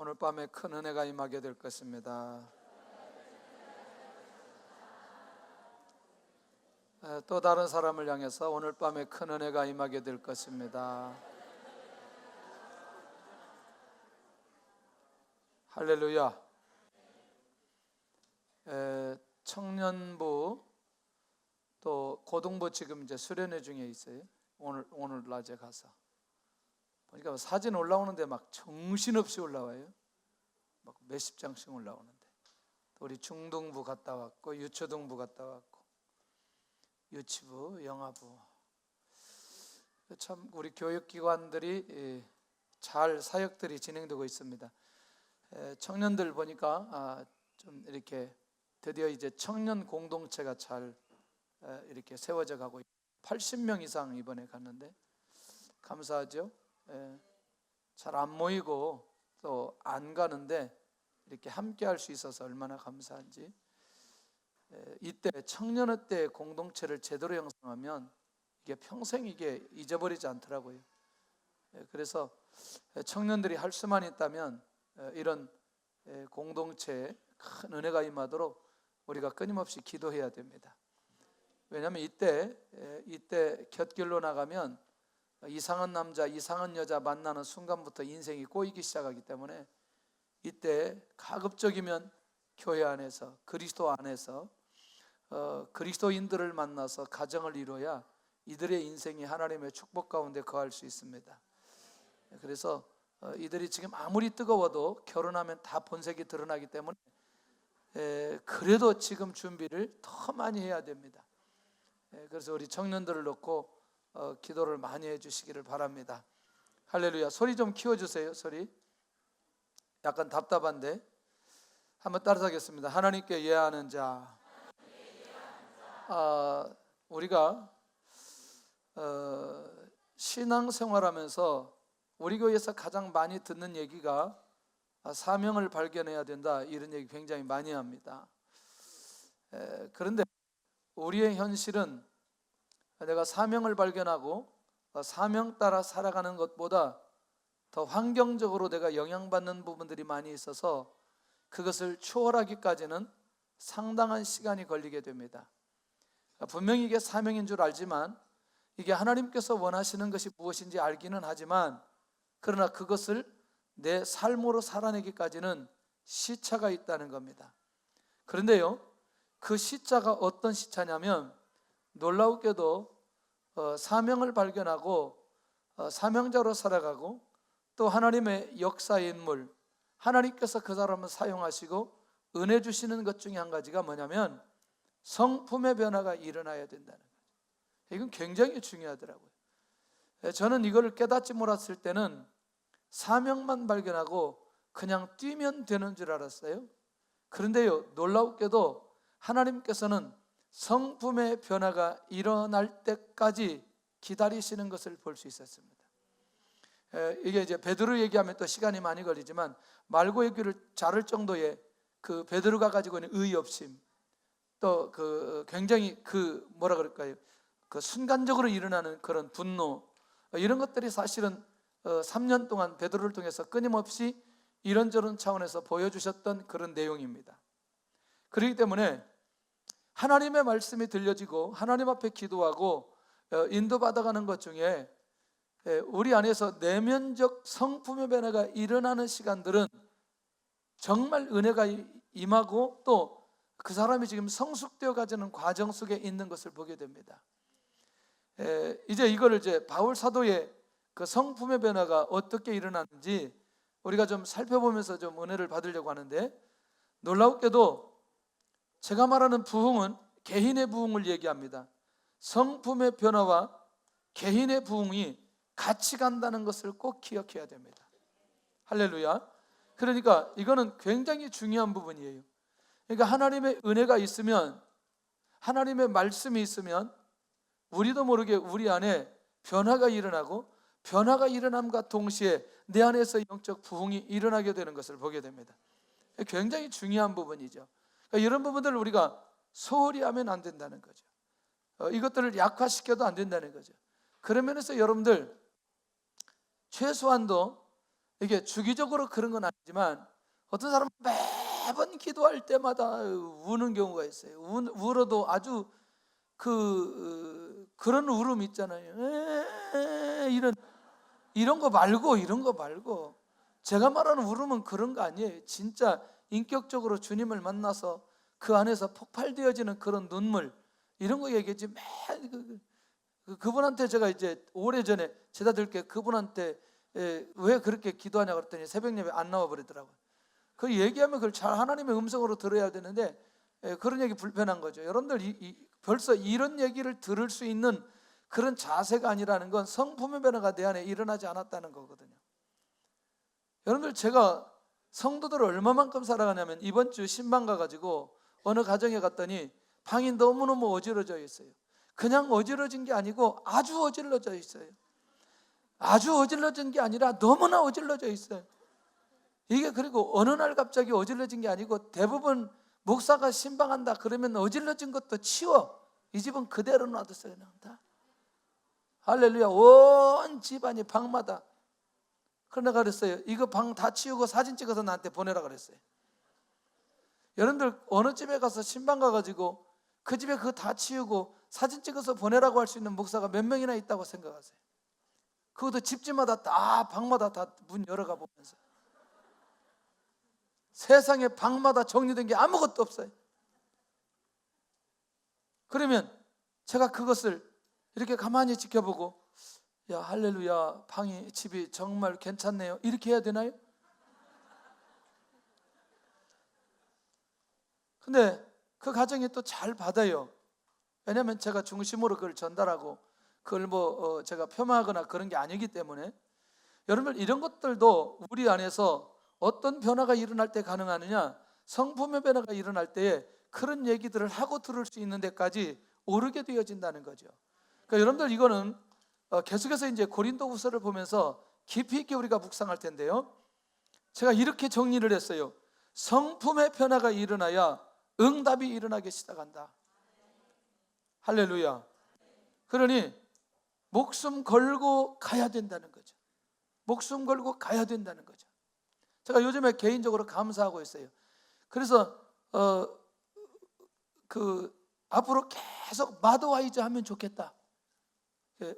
오늘 밤에 큰 은혜가 임하게 될 것입니다. 또 다른 사람을 향해서 오늘 밤에 큰 은혜가 임하게 될 것입니다. 할렐루야. 청년부 또 고등부 지금 이제 수련회 중에 있어요. 오늘 낮에 가서 보니까 사진 올라오는데 막 정신없이 올라와요. 막 몇십 장씩 올라오는데, 또 우리 중등부 갔다 왔고 유초등부 갔다 왔고 유치부, 영아부, 참 우리 교육기관들이 잘 사역들이 진행되고 있습니다. 청년들 보니까 좀 이렇게 드디어 이제 청년 공동체가 잘 이렇게 세워져 가고 80명 이상 이번에 갔는데 감사하죠. 잘 안 모이고 또 안 가는데 이렇게 함께 할 수 있어서 얼마나 감사한지. 이때 청년의 때 공동체를 제대로 형성하면 이게 평생 이게 잊어버리지 않더라고요. 그래서 청년들이 할 수만 있다면 이런 공동체에 큰 은혜가 임하도록 우리가 끊임없이 기도해야 됩니다. 왜냐하면 이때 곁길로 나가면 이상한 남자, 이상한 여자 만나는 순간부터 인생이 꼬이기 시작하기 때문에 이때 가급적이면 교회 안에서, 그리스도 안에서 그리스도인들을 만나서 가정을 이루어야 이들의 인생이 하나님의 축복 가운데 거할 수 있습니다. 그래서 이들이 지금 아무리 뜨거워도 결혼하면 다 본색이 드러나기 때문에 그래도 지금 준비를 더 많이 해야 됩니다. 그래서 우리 청년들을 놓고 기도를 많이 해주시기를 바랍니다. 할렐루야. 소리 좀 키워주세요. 소리 약간 답답한데 한번 따라하겠습니다. 하나님께 예하는 자. 우리가 신앙생활하면서 우리 교회에서 가장 많이 듣는 얘기가 사명을 발견해야 된다, 이런 얘기 굉장히 많이 합니다. 그런데 우리의 현실은 내가 사명을 발견하고 사명 따라 살아가는 것보다 더 환경적으로 내가 영향받는 부분들이 많이 있어서 그것을 추월하기까지는 상당한 시간이 걸리게 됩니다. 분명히 이게 사명인 줄 알지만 이게 하나님께서 원하시는 것이 무엇인지 알기는 하지만 그러나 그것을 내 삶으로 살아내기까지는 시차가 있다는 겁니다. 그런데요, 그 시차가 어떤 시차냐면 놀라우게도 사명을 발견하고 사명자로 살아가고 또 하나님의 역사의 인물, 하나님께서 그 사람을 사용하시고 은혜 주시는 것 중에 한 가지가 뭐냐면 성품의 변화가 일어나야 된다는 거죠. 이건 굉장히 중요하더라고요. 저는 이걸 깨닫지 못했을 때는 사명만 발견하고 그냥 뛰면 되는 줄 알았어요. 그런데요, 놀라우게도 하나님께서는 성품의 변화가 일어날 때까지 기다리시는 것을 볼 수 있었습니다. 이게 이제 베드로 얘기하면 또 시간이 많이 걸리지만 말고의 귀를 자를 정도의 그 베드로가 가지고 있는 의협심, 또 그 굉장히 그 뭐라 그럴까요? 그 순간적으로 일어나는 그런 분노, 이런 것들이 사실은 3년 동안 베드로를 통해서 끊임없이 이런저런 차원에서 보여주셨던 그런 내용입니다. 그렇기 때문에 하나님의 말씀이 들려지고 하나님 앞에 기도하고 인도받아가는 것 중에 우리 안에서 내면적 성품의 변화가 일어나는 시간들은 정말 은혜가 임하고 또 그 사람이 지금 성숙되어 가지는 과정 속에 있는 것을 보게 됩니다. 이제 이거를 이제 바울 사도의 그 성품의 변화가 어떻게 일어나는지 우리가 좀 살펴보면서 좀 은혜를 받으려고 하는데, 놀랍게도 제가 말하는 부흥은 개인의 부흥을 얘기합니다. 성품의 변화와 개인의 부흥이 같이 간다는 것을 꼭 기억해야 됩니다. 할렐루야. 그러니까 이거는 굉장히 중요한 부분이에요. 그러니까 하나님의 은혜가 있으면, 하나님의 말씀이 있으면 우리도 모르게 우리 안에 변화가 일어나고 변화가 일어남과 동시에 내 안에서 영적 부흥이 일어나게 되는 것을 보게 됩니다. 굉장히 중요한 부분이죠. 그러니까 이런 부분들을 우리가 소홀히 하면 안 된다는 거죠. 이것들을 약화시켜도 안 된다는 거죠. 그런 면에서 여러분들 최소한도 이게 주기적으로 그런 건 아니지만 어떤 사람은 매번 기도할 때마다 우는 경우가 있어요. 울어도 아주 그런 울음 있잖아요. 이런 거 말고 제가 말하는 울음은 그런 거 아니에요. 진짜 인격적으로 주님을 만나서 그 안에서 폭발되어지는 그런 눈물, 이런 거 얘기하지. 그분한테 제가 이제 오래전에 제자들께 그분한테 왜 그렇게 기도하냐고 그랬더니 새벽 예배 안 나와 버리더라고요. 그 얘기하면 그걸 잘 하나님의 음성으로 들어야 되는데 그런 얘기 불편한 거죠. 여러분들 벌써 이런 얘기를 들을 수 있는 그런 자세가 아니라는 건 성품의 변화가 내 안에 일어나지 않았다는 거거든요. 여러분들, 제가 성도들을 얼마만큼 사랑하냐면 이번 주 신방 가가지고 어느 가정에 갔더니 방이 너무너무 어지러져 있어요. 그냥 어지러진 게 아니고 아주 어질러져 있어요. 아주 어질러진 게 아니라 너무나 어질러져 있어요. 이게 그리고 어느 날 갑자기 어질러진 게 아니고 대부분 목사가 신방한다 그러면 어질러진 것도 치워. 이 집은 그대로 놔뒀어요. 그냥 다. 할렐루야. 온 집안이 방마다. 그러나 그랬어요. 이거 방 다 치우고 사진 찍어서 나한테 보내라 그랬어요. 여러분들, 어느 집에 가서 신방 가가지고 그 집에 그거 다 치우고 사진 찍어서 보내라고 할 수 있는 목사가 몇 명이나 있다고 생각하세요? 그것도 집집마다 다 방마다 다 문 열어가 보면서 세상에 방마다 정리된 게 아무것도 없어요. 그러면 제가 그것을 이렇게 가만히 지켜보고 야, 할렐루야, 집이 정말 괜찮네요, 이렇게 해야 되나요? 근데 그 가정이 또 잘 받아요. 왜냐하면 제가 중심으로 그걸 전달하고 그걸 제가 폄하하거나 그런 게 아니기 때문에. 여러분들, 이런 것들도 우리 안에서 어떤 변화가 일어날 때 가능하느냐, 성품의 변화가 일어날 때에 그런 얘기들을 하고 들을 수 있는 데까지 오르게 되어진다는 거죠. 그러니까 여러분들, 이거는 계속해서 이제 고린도후서를 보면서 깊이 있게 우리가 묵상할 텐데요, 제가 이렇게 정리를 했어요. 성품의 변화가 일어나야 응답이 일어나기 시작한다. 할렐루야. 그러니 목숨 걸고 가야 된다는 거죠. 목숨 걸고 가야 된다는 거죠. 제가 요즘에 개인적으로 감사하고 있어요. 그래서 앞으로 계속 마더와이즈 하면 좋겠다.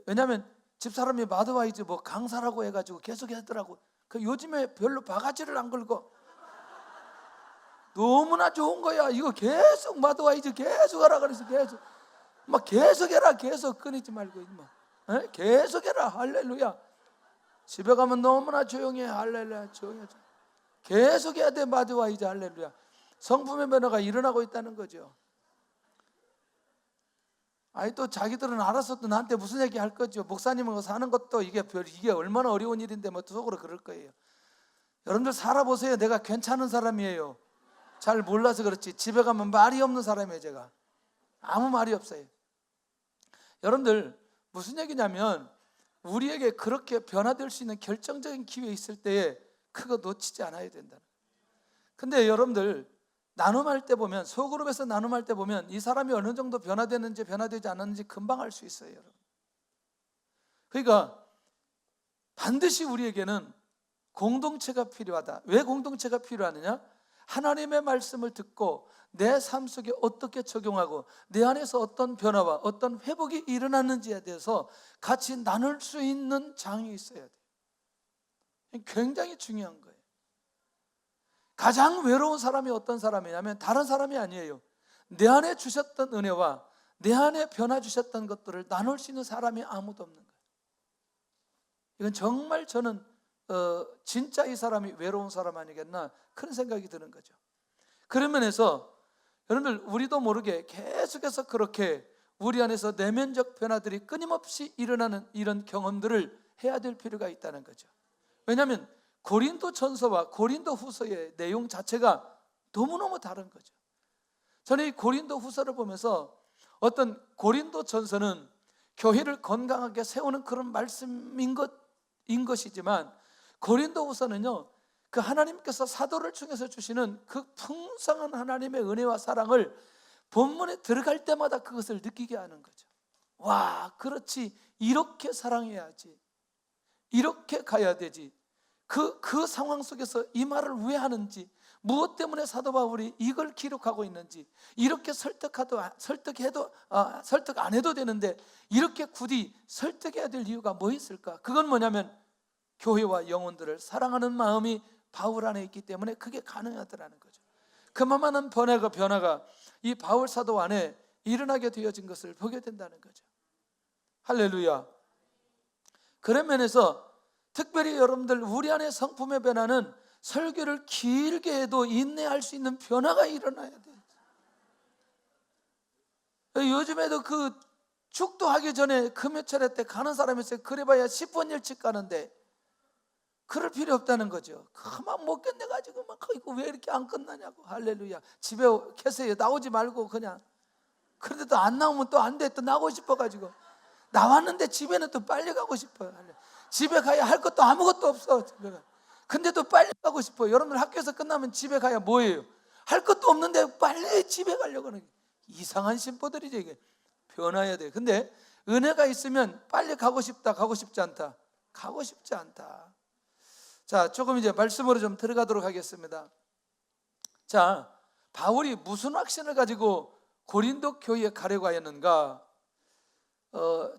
왜냐하면 집사람이 마더와이즈 강사라고 해가지고 계속 하더라고. 요즘에 별로 바가지를 안 걸고 너무나 좋은 거야. 이거 계속 마더와이즈 계속 하라 그래서 계속 해라. 계속 끊이지 말고 계속 해라. 할렐루야. 집에 가면 너무나 조용해. 할렐루야. 조용해. 계속 해야 돼. 마더와이즈. 할렐루야. 성품의 변화가 일어나고 있다는 거죠. 또 자기들은 알아서 또 나한테 무슨 얘기 할 거죠. 목사님하고 사는 것도 이게 얼마나 어려운 일인데 속으로 그럴 거예요. 여러분들 살아보세요. 내가 괜찮은 사람이에요. 잘 몰라서 그렇지 집에 가면 말이 없는 사람이에요. 제가 아무 말이 없어요. 여러분들, 무슨 얘기냐면 우리에게 그렇게 변화될 수 있는 결정적인 기회 있을 때에 그거 놓치지 않아야 된다. 근데 여러분들, 나눔할 때 보면, 소그룹에서 나눔할 때 보면 이 사람이 어느 정도 변화되는지 변화되지 않았는지 금방 알 수 있어요. 여러분. 그러니까 반드시 우리에게는 공동체가 필요하다. 왜 공동체가 필요하느냐? 하나님의 말씀을 듣고 내 삶 속에 어떻게 적용하고 내 안에서 어떤 변화와 어떤 회복이 일어났는지에 대해서 같이 나눌 수 있는 장이 있어야 돼요. 굉장히 중요한 거예요. 가장 외로운 사람이 어떤 사람이냐면 다른 사람이 아니에요. 내 안에 주셨던 은혜와 내 안에 변화 주셨던 것들을 나눌 수 있는 사람이 아무도 없는 거예요. 이건 정말 저는 진짜 이 사람이 외로운 사람 아니겠나 그런 생각이 드는 거죠. 그런 면에서 여러분들, 우리도 모르게 계속해서 그렇게 우리 안에서 내면적 변화들이 끊임없이 일어나는 이런 경험들을 해야 될 필요가 있다는 거죠. 왜냐하면 고린도 전서와 고린도 후서의 내용 자체가 너무너무 다른 거죠. 저는 이 고린도 후서를 보면서 어떤 고린도 전서는 교회를 건강하게 세우는 그런 말씀인 것이지만 고린도 후서는요, 그 하나님께서 사도를 통해서 주시는 그 풍성한 하나님의 은혜와 사랑을 본문에 들어갈 때마다 그것을 느끼게 하는 거죠. 와, 그렇지, 이렇게 사랑해야지, 이렇게 가야 되지. 그 상황 속에서 이 말을 왜 하는지, 무엇 때문에 사도 바울이 이걸 기록하고 있는지, 이렇게 설득 안 해도 되는데 이렇게 굳이 설득해야 될 이유가 뭐 있을까? 그건 뭐냐면 교회와 영혼들을 사랑하는 마음이 바울 안에 있기 때문에 그게 가능하더라는 거죠. 그만한 변화가 이 바울 사도 안에 일어나게 되어진 것을 보게 된다는 거죠. 할렐루야. 그런 면에서 특별히 여러분들, 우리 안에 성품의 변화는 설교를 길게 해도 인내할 수 있는 변화가 일어나야 돼요. 요즘에도 그 축도하기 전에 금요철에 때 가는 사람이 있어요. 그래봐야 10분 일찍 가는데 그럴 필요 없다는 거죠. 그만 못 견뎌가지고 막 이거 왜 이렇게 안 끝나냐고. 할렐루야. 집에 계세요. 나오지 말고 그냥. 그런데도 안 나오면 또 안 돼. 또 나오고 싶어가지고. 나왔는데 집에는 또 빨리 가고 싶어요. 집에 가야 할 것도 아무것도 없어. 집에 가. 근데도 빨리 가고 싶어요. 여러분들 학교에서 끝나면 집에 가야 뭐예요? 할 것도 없는데 빨리 집에 가려고 하는 게 이상한 심보들이죠. 이게 변화해야 돼요. 근데 은혜가 있으면 빨리 가고 싶다, 가고 싶지 않다? 가고 싶지 않다. 자, 조금 이제 말씀으로 좀 들어가도록 하겠습니다. 자, 바울이 무슨 확신을 가지고 고린도 교회에 가려고 하였는가?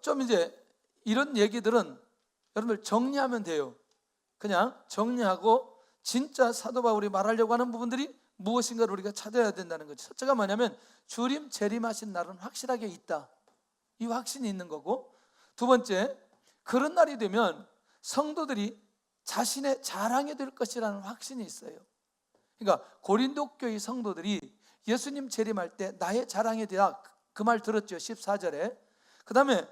좀 이제 이런 얘기들은 여러분들 정리하면 돼요. 그냥 정리하고 진짜 사도 바울이 말하려고 하는 부분들이 무엇인가를 우리가 찾아야 된다는 거죠. 첫째가 뭐냐면 주님 재림하신 날은 확실하게 있다. 이 확신이 있는 거고, 두 번째, 그런 날이 되면 성도들이 자신의 자랑이 될 것이라는 확신이 있어요. 그러니까 고린도 교회 성도들이 예수님 재림할 때 나의 자랑이 되라, 그 말 들었죠. 14절에. 그 다음에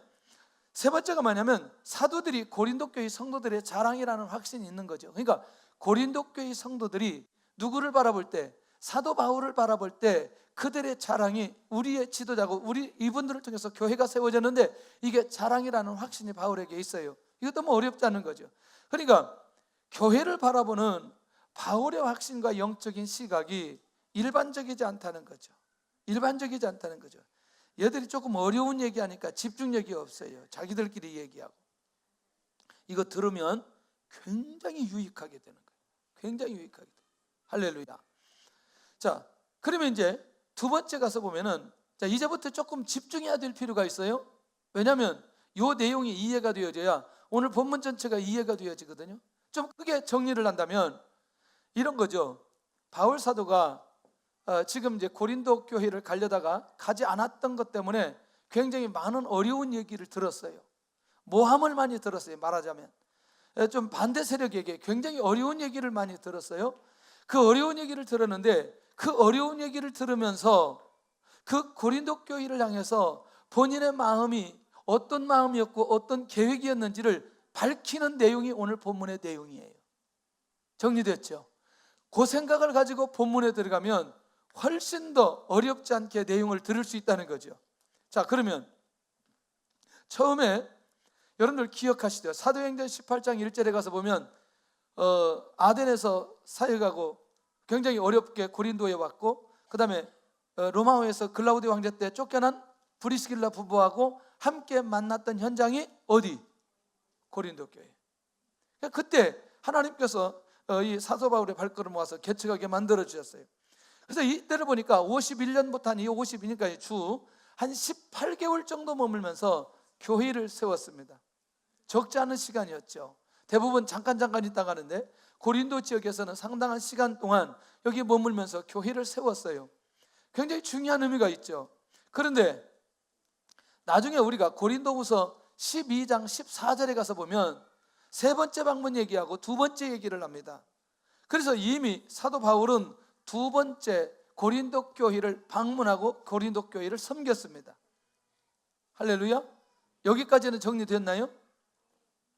세 번째가 뭐냐면 사도들이 고린도 교회 성도들의 자랑이라는 확신이 있는 거죠. 그러니까 고린도 교회 성도들이 누구를 바라볼 때, 사도 바울을 바라볼 때 그들의 자랑이 우리의 지도자고 이분들을 통해서 교회가 세워졌는데 이게 자랑이라는 확신이 바울에게 있어요. 이것도 뭐 어렵지 않은 거죠. 그러니까 교회를 바라보는 바울의 확신과 영적인 시각이 일반적이지 않다는 거죠. 일반적이지 않다는 거죠. 얘들이 조금 어려운 얘기하니까 집중력이 없어요. 자기들끼리 얘기하고. 이거 들으면 굉장히 유익하게 되는 거예요. 굉장히 유익하게 돼요. 할렐루야. 자, 그러면 이제 두 번째 가서 보면은, 자, 이제부터 조금 집중해야 될 필요가 있어요. 왜냐하면 이 내용이 이해가 되어져야 오늘 본문 전체가 이해가 되어지거든요. 좀 크게 정리를 한다면 이런 거죠. 바울 사도가 지금 이제 고린도 교회를 가려다가 가지 않았던 것 때문에 굉장히 많은 어려운 얘기를 들었어요. 모함을 많이 들었어요. 말하자면 좀 반대 세력에게 굉장히 어려운 얘기를 많이 들었어요. 그 어려운 얘기를 들었는데 그 어려운 얘기를 들으면서 그 고린도 교회를 향해서 본인의 마음이 어떤 마음이었고 어떤 계획이었는지를 밝히는 내용이 오늘 본문의 내용이에요. 정리됐죠? 그 생각을 가지고 본문에 들어가면 훨씬 더 어렵지 않게 내용을 들을 수 있다는 거죠. 자, 그러면 처음에 여러분들 기억하시죠? 사도행전 18장 1절에 가서 보면 아덴에서 사역하고 굉장히 어렵게 고린도에 왔고, 그 다음에 로마오에서 글라우디 황제 때 쫓겨난 브리스길라 부부하고 함께 만났던 현장이 어디? 고린도 교회. 그때 하나님께서 이 사도 바울의 발걸음 모아서 개척하게 만들어 주셨어요. 그래서 이때를 보니까 51년부터 한 52년까지 주 한 18개월 정도 머물면서 교회를 세웠습니다. 적지 않은 시간이었죠. 대부분 잠깐 있다 가는데 고린도 지역에서는 상당한 시간 동안 여기 머물면서 교회를 세웠어요. 굉장히 중요한 의미가 있죠. 그런데 나중에 우리가 고린도후서 12장 14절에 가서 보면 세 번째 방문 얘기하고 두 번째 얘기를 합니다. 그래서 이미 사도 바울은 두 번째 고린도 교회를 방문하고 고린도 교회를 섬겼습니다. 할렐루야. 여기까지는 정리됐나요?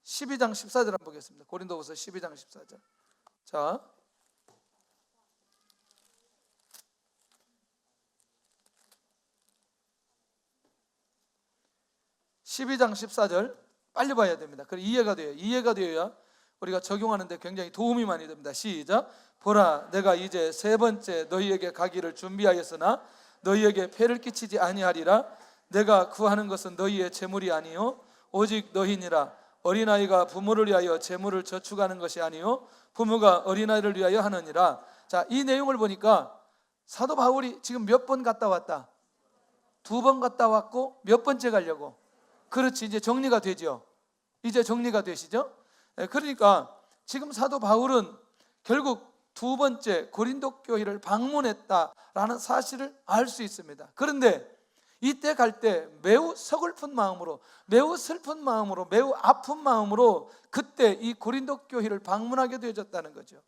12장 14절 한번 보겠습니다. 고린도후서 12장 14절. 자, (12장 14절) 빨리 봐야 됩니다. 그래 이해가 되어야 우리가 적용하는데 굉장히 도움이 많이 됩니다. 시작. 보라, 내가 이제 세 번째 너희에게 가기를 준비하였으나 너희에게 폐를 끼치지 아니하리라. 내가 구하는 것은 너희의 재물이 아니요 오직 너희니라. 어린아이가 부모를 위하여 재물을 저축하는 것이 아니요 부모가 어린아이를 위하여 하느니라. 자, 이 내용을 보니까 사도 바울이 지금 몇 번 갔다 왔다? 2번 갔다 왔고 몇 번째 가려고? 그렇지, 이제 정리가 되죠. 이제 정리가 되시죠? 그러니까 지금 사도 바울은 결국 2번째 고린도 교회를 방문했다라는 사실을 알 수 있습니다. 그런데 이때 갈 때 매우 서글픈 마음으로, 매우 슬픈 마음으로, 매우 아픈 마음으로 그때 이 고린도 교회를 방문하게 되어졌다는 거죠.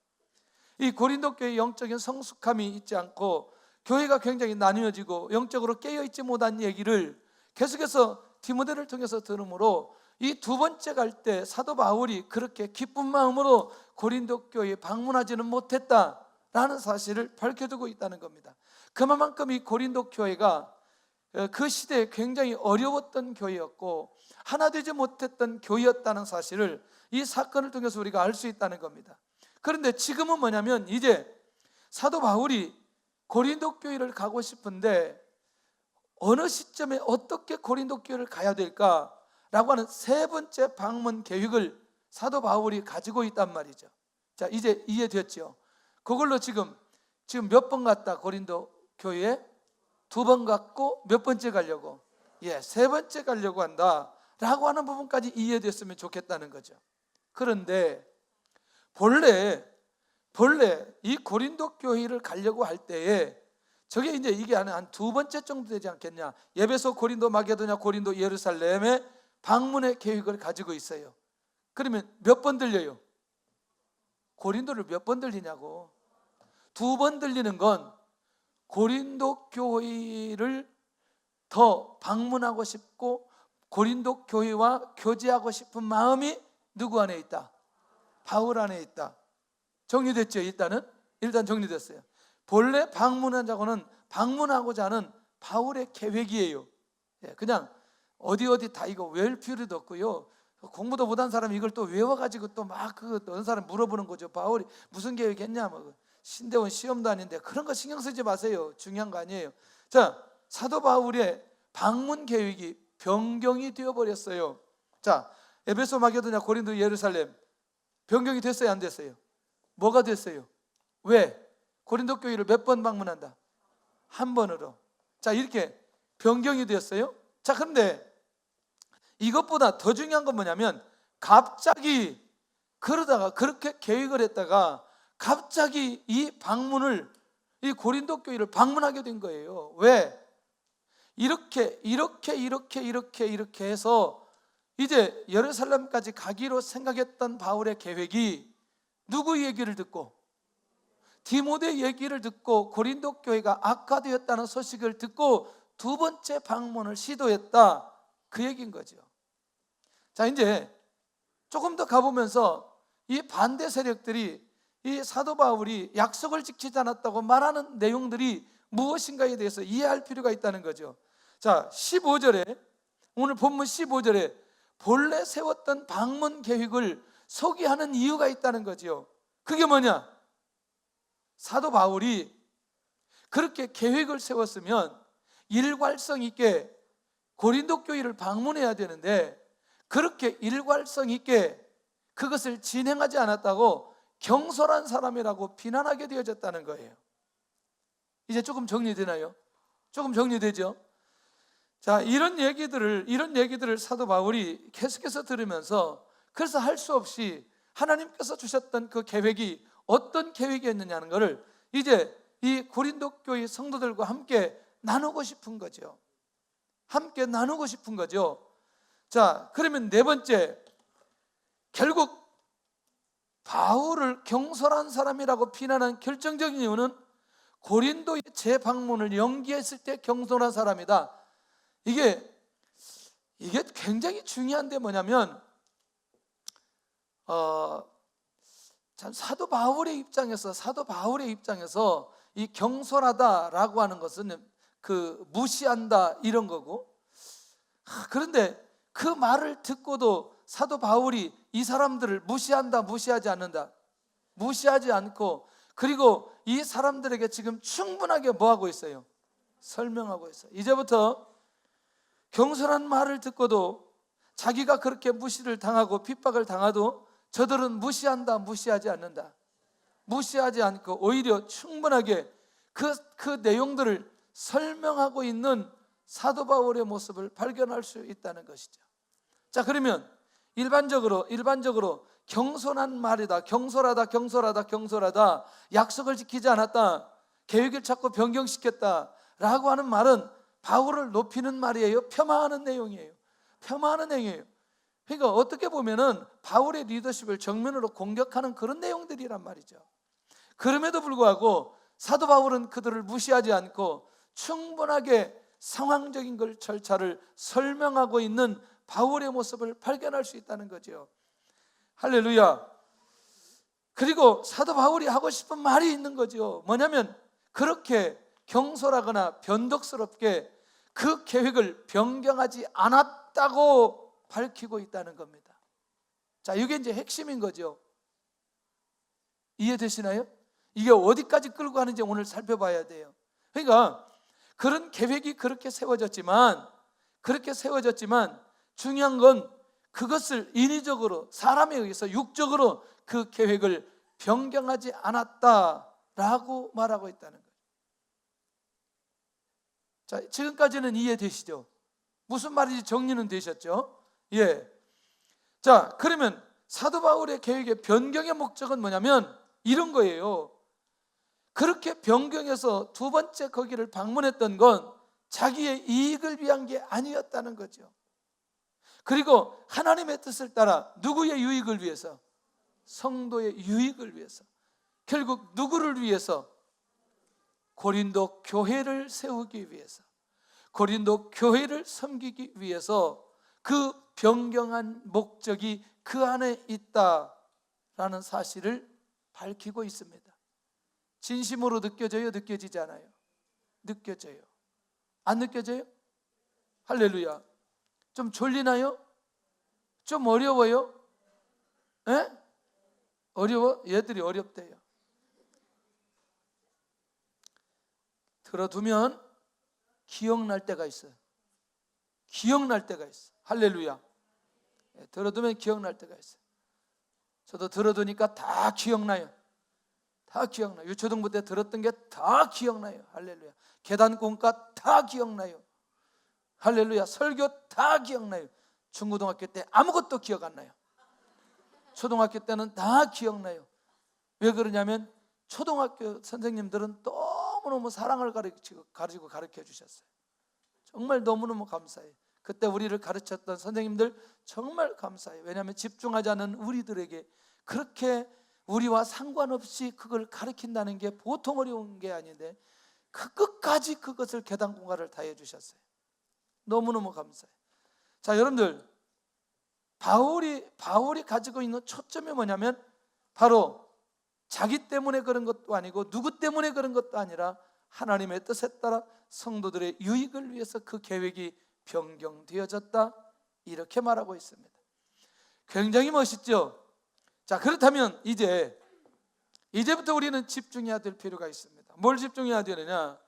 이 고린도 교회의 영적인 성숙함이 있지 않고 교회가 굉장히 나뉘어지고 영적으로 깨어있지 못한 얘기를 계속해서 디모데를 통해서 들으므로 이 2번째 갈 때 사도 바울이 그렇게 기쁜 마음으로 고린도 교회에 방문하지는 못했다라는 사실을 밝혀두고 있다는 겁니다. 그만큼 이 고린도 교회가 그 시대에 굉장히 어려웠던 교회였고 하나 되지 못했던 교회였다는 사실을 이 사건을 통해서 우리가 알 수 있다는 겁니다. 그런데 지금은 뭐냐면 이제 사도 바울이 고린도 교회를 가고 싶은데 어느 시점에 어떻게 고린도 교회를 가야 될까라고 하는 3번째 방문 계획을 사도 바울이 가지고 있단 말이죠. 자, 이제 이해됐죠? 그걸로 지금 몇 번 갔다 고린도 교회에? 2번 갔고 몇 번째 가려고? 3번째 가려고 한다라고 하는 부분까지 이해됐으면 좋겠다는 거죠. 그런데 본래 이 고린도 교회를 가려고 할 때에 저게 이제 이게 한 2번째 정도 되지 않겠냐? 에베소, 고린도, 마게도냐, 고린도, 예루살렘의 방문의 계획을 가지고 있어요. 그러면 몇 번 들려요? 고린도를 몇 번 들리냐고. 2번 들리는 건 고린도 교회를 더 방문하고 싶고 고린도 교회와 교제하고 싶은 마음이 누구 안에 있다? 바울 안에 있다. 정리됐죠? 일단 정리됐어요. 본래 방문하고자 하는 바울의 계획이에요. 그냥 어디 다 이거 외울 필요도 없고요. 공부도 못한 사람이 이걸 또 외워가지고 또 막 어느 사람 물어보는 거죠. 바울이 무슨 계획했냐? 뭐 신대원 시험도 아닌데 그런 거 신경 쓰지 마세요. 중요한 거 아니에요. 자, 사도 바울의 방문 계획이 변경이 되어버렸어요. 자, 에베소, 마게도냐, 고린도, 예루살렘 변경이 됐어요? 안 됐어요? 뭐가 됐어요? 왜? 고린도 교회를 몇 번 방문한다? 1번으로. 자, 이렇게 변경이 되었어요. 자, 그런데 이것보다 더 중요한 건 뭐냐면 갑자기 그러다가 그렇게 계획을 했다가 갑자기 이 고린도 교회를 방문하게 된 거예요. 왜? 이렇게 해서 이제 예루살렘까지 가기로 생각했던 바울의 계획이 누구 얘기를 듣고? 디모데 얘기를 듣고 고린도 교회가 악화되었다는 소식을 듣고 2번째 방문을 시도했다, 그 얘기인 거죠. 자, 이제 조금 더 가보면서 이 반대 세력들이 이 사도 바울이 약속을 지키지 않았다고 말하는 내용들이 무엇인가에 대해서 이해할 필요가 있다는 거죠. 자, 15절에, 오늘 본문 15절에 본래 세웠던 방문 계획을 소개하는 이유가 있다는 거죠. 그게 뭐냐? 사도 바울이 그렇게 계획을 세웠으면 일괄성 있게 고린도 교회를 방문해야 되는데 그렇게 일괄성 있게 그것을 진행하지 않았다고 경솔한 사람이라고 비난하게 되어졌다는 거예요. 이제 조금 정리되나요? 조금 정리되죠? 자, 이런 얘기들을 사도 바울이 계속해서 들으면서 그래서 할 수 없이 하나님께서 주셨던 그 계획이 어떤 계획이었느냐는 것을 이제 이 고린도 교회 성도들과 함께 나누고 싶은 거죠. 함께 나누고 싶은 거죠. 자, 그러면 4번째, 결국 바울을 경솔한 사람이라고 비난한 결정적인 이유는 고린도의 재방문을 연기했을 때 경솔한 사람이다. 이게 굉장히 중요한데 뭐냐면 참 사도 바울의 입장에서 이 경솔하다라고 하는 것은 무시한다 이런 거고, 그런데 그 말을 듣고도 사도 바울이 이 사람들을 무시하지 않는다. 무시하지 않고, 그리고 이 사람들에게 지금 충분하게 뭐하고 있어요? 설명하고 있어요. 이제부터 경솔한 말을 듣고도 자기가 그렇게 무시를 당하고 핍박을 당하도 저들은 무시한다, 무시하지 않는다. 무시하지 않고 오히려 충분하게 그 내용들을 설명하고 있는 사도 바울의 모습을 발견할 수 있다는 것이죠. 자, 그러면 일반적으로 경솔한 말이다, 경솔하다, 약속을 지키지 않았다, 계획을 자꾸 변경시켰다 라고 하는 말은 바울을 높이는 말이에요? 폄하하는 내용이에요? 폄하하는 내용이에요. 그러니까 어떻게 보면은 바울의 리더십을 정면으로 공격하는 그런 내용들이란 말이죠. 그럼에도 불구하고 사도 바울은 그들을 무시하지 않고 충분하게 상황적인 걸 절차를 설명하고 있는 바울의 모습을 발견할 수 있다는 거죠. 할렐루야. 그리고 사도 바울이 하고 싶은 말이 있는 거죠. 뭐냐면 그렇게 경솔하거나 변덕스럽게 그 계획을 변경하지 않았다고 밝히고 있다는 겁니다. 자, 이게 이제 핵심인 거죠. 이해되시나요? 이게 어디까지 끌고 가는지 오늘 살펴봐야 돼요. 그러니까 그런 계획이 그렇게 세워졌지만 중요한 건 그것을 인위적으로 사람에 의해서 육적으로 그 계획을 변경하지 않았다라고 말하고 있다는 거예요. 자, 지금까지는 이해되시죠? 무슨 말인지 정리는 되셨죠? 예. 자, 그러면 사도 바울의 계획의 변경의 목적은 뭐냐면 이런 거예요. 그렇게 변경해서 두 번째 거기를 방문했던 건 자기의 이익을 위한 게 아니었다는 거죠. 그리고 하나님의 뜻을 따라 누구의 유익을 위해서? 성도의 유익을 위해서. 결국 누구를 위해서? 고린도 교회를 세우기 위해서, 고린도 교회를 섬기기 위해서 그 변경한 목적이 그 안에 있다라는 사실을 밝히고 있습니다. 진심으로 느껴져요? 느껴지지 않아요? 느껴져요. 안 느껴져요? 할렐루야. 좀 졸리나요? 좀 어려워요? 에? 어려워? 얘들이 어렵대요. 들어두면 기억날 때가 있어요. 기억날 때가 있어요. 할렐루야. 들어두면 기억날 때가 있어요. 저도 들어두니까 다 기억나요. 다 기억나요. 유초등부 때 들었던 게 다 기억나요. 할렐루야. 계단 공과 다 기억나요. 할렐루야. 설교 다 기억나요. 중고등학교 때 아무것도 기억 안 나요. 초등학교 때는 다 기억나요. 왜 그러냐면 초등학교 선생님들은 너무너무 사랑을 가르치고 가르쳐 주셨어요. 정말 너무너무 감사해요. 그때 우리를 가르쳤던 선생님들 정말 감사해요. 왜냐하면 집중하지 않은 우리들에게 그렇게 우리와 상관없이 그걸 가르친다는 게 보통 어려운 게 아닌데 그 끝까지 그것을 계단공과를 다 해주셨어요. 너무너무 감사해요. 자, 여러분들, 바울이 가지고 있는 초점이 뭐냐면 바로 자기 때문에 그런 것도 아니고 누구 때문에 그런 것도 아니라 하나님의 뜻에 따라 성도들의 유익을 위해서 그 계획이 변경되어졌다, 이렇게 말하고 있습니다. 굉장히 멋있죠? 자, 그렇다면 이제부터 우리는 집중해야 될 필요가 있습니다. 뭘 집중해야 되느냐?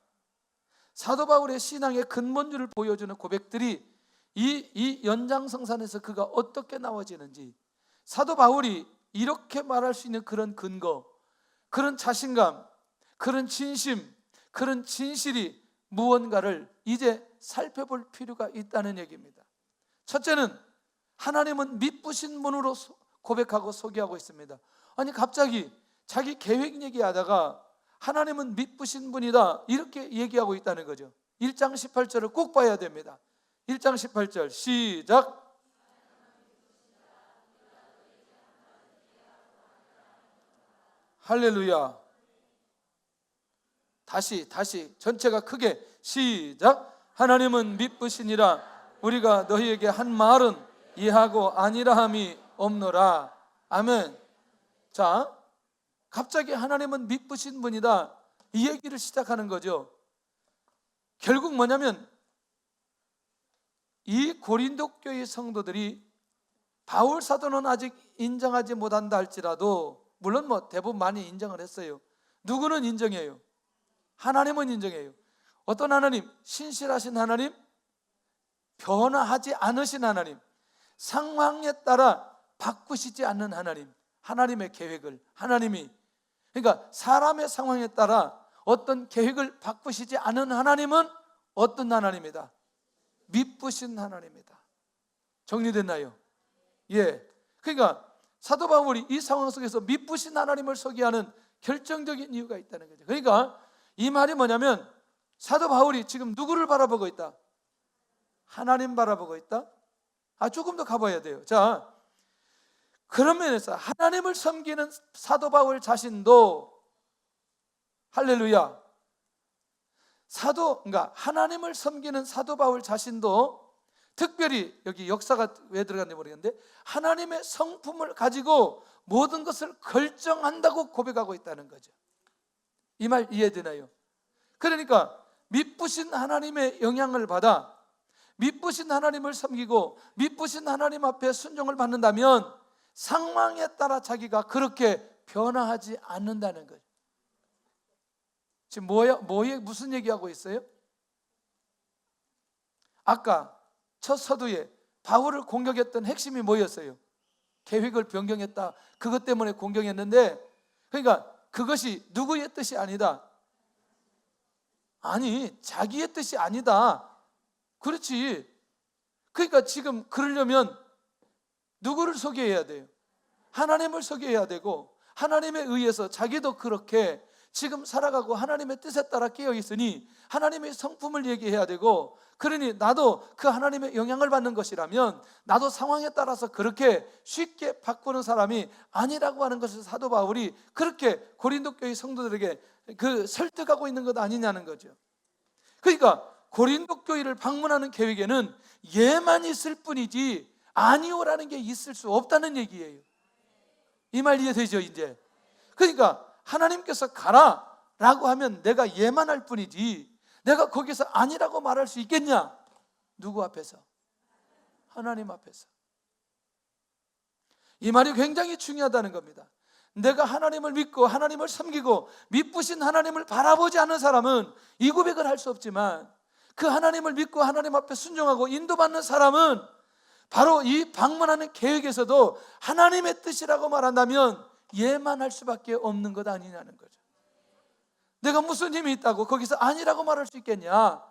사도 바울의 신앙의 근본주를 보여주는 고백들이 이 연장성산에서 그가 어떻게 나와지는지, 사도 바울이 이렇게 말할 수 있는 그런 근거, 그런 자신감, 그런 진심, 그런 진실이 무언가를 이제 살펴볼 필요가 있다는 얘기입니다. 첫째는 하나님은 미쁘신 분으로 고백하고 소개하고 있습니다. 아니, 갑자기 자기 계획 얘기하다가 하나님은 미쁘신 분이다 이렇게 얘기하고 있다는 거죠. 1장 18절을 꼭 봐야 됩니다. 1장 18절 시작. 할렐루야. 다시 전체가 크게 시작. 하나님은 미쁘시니라 우리가 너희에게 한 말은 이하고 아니라함이 없노라. 아멘. 자, 갑자기 하나님은 미쁘신 분이다 이 얘기를 시작하는 거죠. 결국 뭐냐면 이 고린도 교회 성도들이 바울 사도는 아직 인정하지 못한다 할지라도, 물론 대부분 많이 인정을 했어요. 누구는 인정해요? 하나님은 인정해요. 어떤 하나님? 신실하신 하나님, 변화하지 않으신 하나님, 상황에 따라 바꾸시지 않는 하나님, 하나님의 계획을 하나님이, 그러니까 사람의 상황에 따라 어떤 계획을 바꾸시지 않은 하나님은 어떤 하나님이다? 미쁘신 하나님이다. 정리됐나요? 예. 그러니까 사도 바울이 이 상황 속에서 미쁘신 하나님을 소개하는 결정적인 이유가 있다는 거죠. 그러니까 이 말이 뭐냐면 사도 바울이 지금 누구를 바라보고 있다? 하나님 바라보고 있다? 조금 더 가봐야 돼요. 자, 그런 면에서 하나님을 섬기는 사도 바울 자신도, 할렐루야, 그러니까 하나님을 섬기는 사도 바울 자신도 특별히 여기 역사가 왜 들어갔는지 모르겠는데 하나님의 성품을 가지고 모든 것을 결정한다고 고백하고 있다는 거죠. 이 말 이해되나요? 그러니까 미쁘신 하나님의 영향을 받아 미쁘신 하나님을 섬기고 미쁘신 하나님 앞에 순종을 받는다면 상황에 따라 자기가 그렇게 변화하지 않는다는 거예요. 지금 무슨 얘기하고 있어요? 아까 첫 서두에 바울을 공격했던 핵심이 뭐였어요? 계획을 변경했다. 그것 때문에 공격했는데, 그러니까 그것이 누구의 뜻이 아니다. 아니, 자기의 뜻이 아니다. 그렇지. 그러니까 지금 그러려면 누구를 소개해야 돼요? 하나님을 소개해야 되고, 하나님에 의해서 자기도 그렇게 지금 살아가고 하나님의 뜻에 따라 깨어 있으니 하나님의 성품을 얘기해야 되고, 그러니 나도 그 하나님의 영향을 받는 것이라면 나도 상황에 따라서 그렇게 쉽게 바꾸는 사람이 아니라고 하는 것을 사도 바울이 그렇게 고린도 교회 성도들에게 설득하고 있는 것 아니냐는 거죠. 그러니까 고린도 교회를 방문하는 계획에는 예만 있을 뿐이지 아니오라는 게 있을 수 없다는 얘기예요. 이 말 이해되죠 이제? 그러니까 하나님께서 가라 라고 하면 내가 예만 할 뿐이지 내가 거기서 아니라고 말할 수 있겠냐? 누구 앞에서? 하나님 앞에서. 이 말이 굉장히 중요하다는 겁니다. 내가 하나님을 믿고 하나님을 섬기고 미쁘신 하나님을 바라보지 않는 사람은 이 고백을 할 수 없지만, 그 하나님을 믿고 하나님 앞에 순종하고 인도받는 사람은 바로 이 방문하는 계획에서도 하나님의 뜻이라고 말한다면 예만 할 수밖에 없는 것 아니냐는 거죠. 내가 무슨 힘이 있다고 거기서 아니라고 말할 수 있겠냐?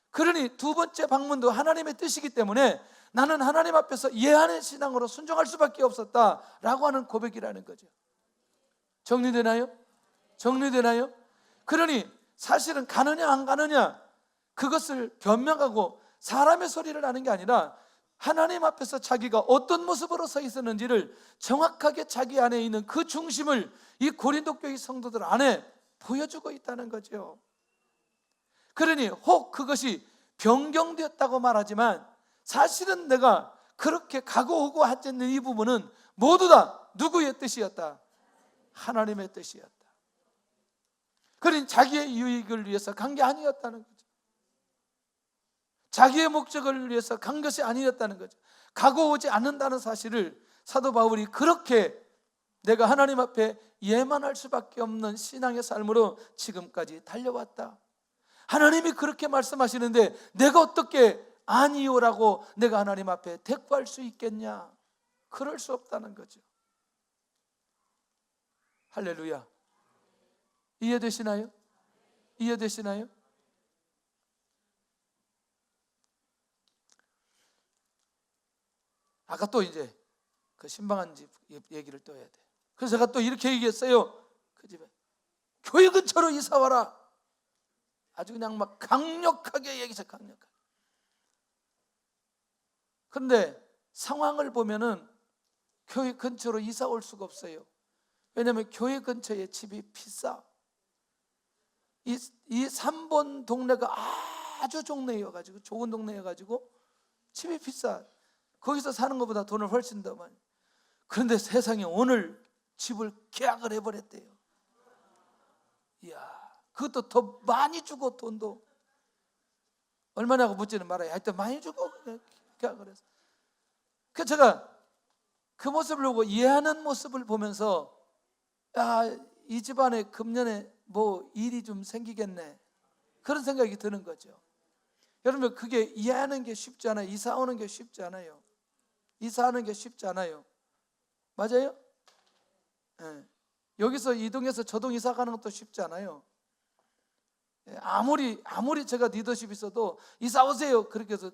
그러니 두 번째 방문도 하나님의 뜻이기 때문에 나는 하나님 앞에서 예하는 신앙으로 순종할 수밖에 없었다라고 하는 고백이라는 거죠. 정리되나요? 정리되나요? 그러니 사실은 가느냐 안 가느냐 그것을 변명하고 사람의 소리를 하는 게 아니라 하나님 앞에서 자기가 어떤 모습으로 서 있었는지를 정확하게 자기 안에 있는 그 중심을 이 고린도 교회 성도들 안에 보여주고 있다는 거죠. 그러니 혹 그것이 변경되었다고 말하지만 사실은 내가 그렇게 가고 오고 하는 이 부분은 모두 다 누구의 뜻이었다? 하나님의 뜻이었다. 그러니 자기의 유익을 위해서 간 게 아니었다는 거죠. 자기의 목적을 위해서 간 것이 아니었다는 거죠. 가고 오지 않는다는 사실을 사도 바울이 그렇게 내가 하나님 앞에 예만할 수밖에 없는 신앙의 삶으로 지금까지 달려왔다. 하나님이 그렇게 말씀하시는데 내가 어떻게 아니요라고 내가 하나님 앞에 대꾸할 수 있겠냐? 그럴 수 없다는 거죠. 할렐루야. 이해되시나요? 이해되시나요? 아까 또 이제 그 신방한 집 얘기를 또 해야 돼. 그래서 제가 또 이렇게 얘기했어요. 그 집에 교회 근처로 이사 와라. 아주 그냥 막 강력하게 얘기했어요. 강력하게. 그런데 상황을 보면은 교회 근처로 이사 올 수가 없어요. 왜냐하면 교회 근처에 집이 비싸. 이 3번 동네가 아주 동네여가지고 좋은 동네여가지고 집이 비싸. 거기서 사는 것보다 돈을 훨씬 더 많이. 그런데 세상에 오늘 집을 계약을 해버렸대요. 이야, 그것도 더 많이 주고 돈도 얼마냐고 묻지는 말아요. 하여튼 많이 주고 계약을 했어. 그래서 제가 그 모습을 보고 이해하는 모습을 보면서 이 집안에 금년에 뭐 일이 좀 생기겠네, 그런 생각이 드는 거죠. 여러분, 그게 이해하는 게 쉽지 않아요. 이사 오는 게 쉽지 않아요. 이사하는 게 쉽지 않아요. 맞아요? 예. 여기서 이 동에서 저 동 이사 가는 것도 쉽지 않아요. 예. 아무리 제가 리더십 있어도 이사 오세요 그렇게 해서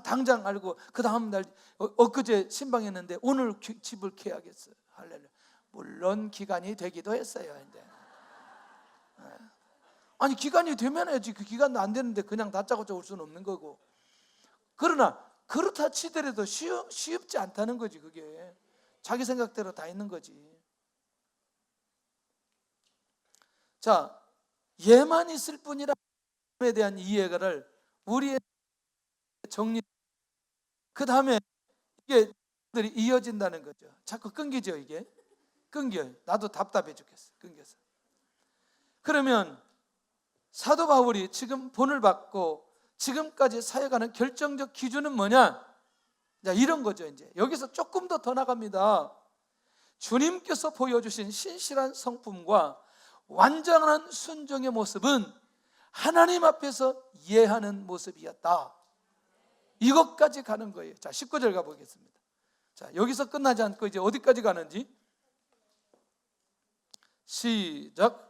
당장 알고 그 다음 날 엊그제 신방했는데 오늘 집을 계약했어요. 할렐루야. 물론 기간이 되기도 했어요. 이제. 아니 기간이 되면 해야지. 그 기간도 안 되는데 그냥 다짜고짜 올 수는 없는 거고. 그러나 그렇다 치더라도 쉽지 않다는 거지. 그게 자기 생각대로 다 있는 거지. 자, 얘만 있을 뿐이라에 대한 이해를 우리의 정리, 그 다음에 이게 이어진다는 거죠. 자꾸 끊기죠. 이게 끊겨요. 나도 답답해 죽겠어. 끊겨서. 그러면 사도 바울이 지금 본을 받고 지금까지 사역하는 결정적 기준은 뭐냐? 자, 이런 거죠. 이제 여기서 조금 더 나갑니다. 주님께서 보여주신 신실한 성품과 완전한 순종의 모습은 하나님 앞에서 예하는 모습이었다. 이것까지 가는 거예요. 자, 19절 가보겠습니다. 자, 여기서 끝나지 않고 이제 어디까지 가는지 시작.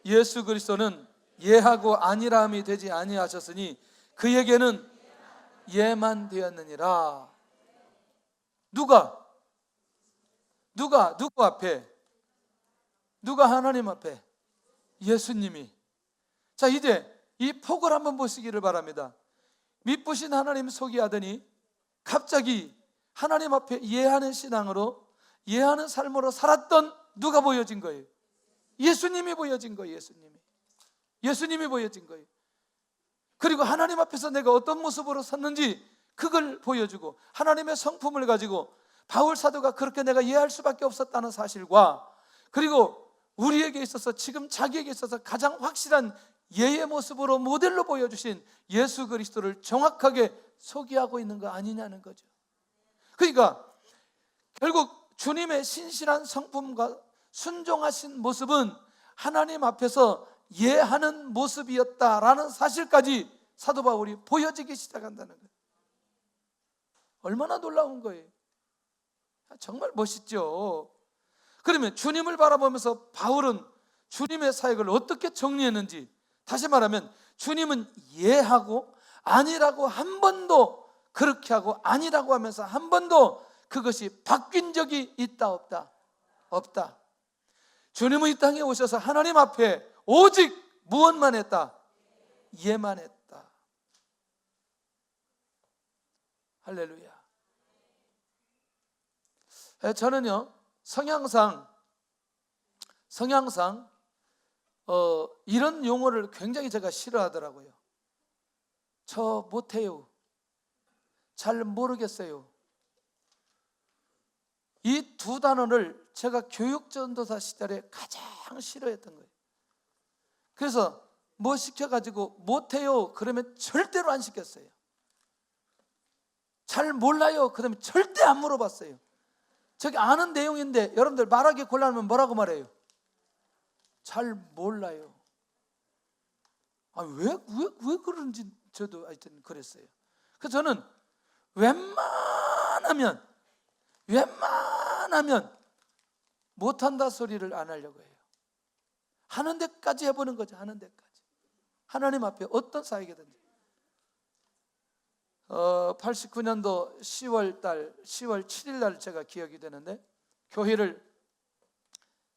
예수 그리스도는 예하고 아니라함이 되지 아니하셨으니 그에게는 예만 되었느니라. 누구 앞에? 누가 하나님 앞에? 예수님이. 자, 이제 이 폭을 한번 보시기를 바랍니다. 미쁘신 하나님 소개하더니 갑자기 하나님 앞에 예하는 신앙으로 예하는 삶으로 살았던 누가 보여진 거예요? 예수님이 보여진 거예요. 예수님이 보여진 거예요. 그리고 하나님 앞에서 내가 어떤 모습으로 섰는지 그걸 보여주고 하나님의 성품을 가지고 바울 사도가 그렇게 내가 이해할 수밖에 없었다는 사실과 그리고 우리에게 있어서 지금 자기에게 있어서 가장 확실한 예의 모습으로 모델로 보여주신 예수 그리스도를 정확하게 소개하고 있는 거 아니냐는 거죠. 그러니까 결국 주님의 신실한 성품과 순종하신 모습은 하나님 앞에서 예하는 모습이었다라는 사실까지 사도 바울이 보여지기 시작한다는 거예요. 얼마나 놀라운 거예요. 정말 멋있죠. 그러면 주님을 바라보면서 바울은 주님의 사역을 어떻게 정리했는지, 다시 말하면 주님은 예하고 아니라고 한 번도, 그렇게 하고 아니라고 하면서 한 번도 그것이 바뀐 적이 있다 없다? 없다. 주님은 이 땅에 오셔서 하나님 앞에 오직 무엇만 했다? 예만 했다. 할렐루야. 저는요 성향상 이런 용어를 굉장히 제가 싫어하더라고요. 저 못해요, 잘 모르겠어요. 이 두 단어를 제가 교육전도사 시절에 가장 싫어했던 거예요. 그래서 뭐 시켜가지고 못해요 그러면 절대로 안 시켰어요. 잘 몰라요 그러면 절대 안 물어봤어요. 저기 아는 내용인데 여러분들 말하기 곤란하면 뭐라고 말해요? 잘 몰라요. 왜 그런지 저도 하여튼 그랬어요. 그래서 저는 웬만하면 못한다 소리를 안 하려고 해요. 하는 데까지 해보는 거죠. 하는 데까지. 하나님 앞에 어떤 사역이든지. 89년도 10월 7일 날 제가 기억이 되는데, 교회를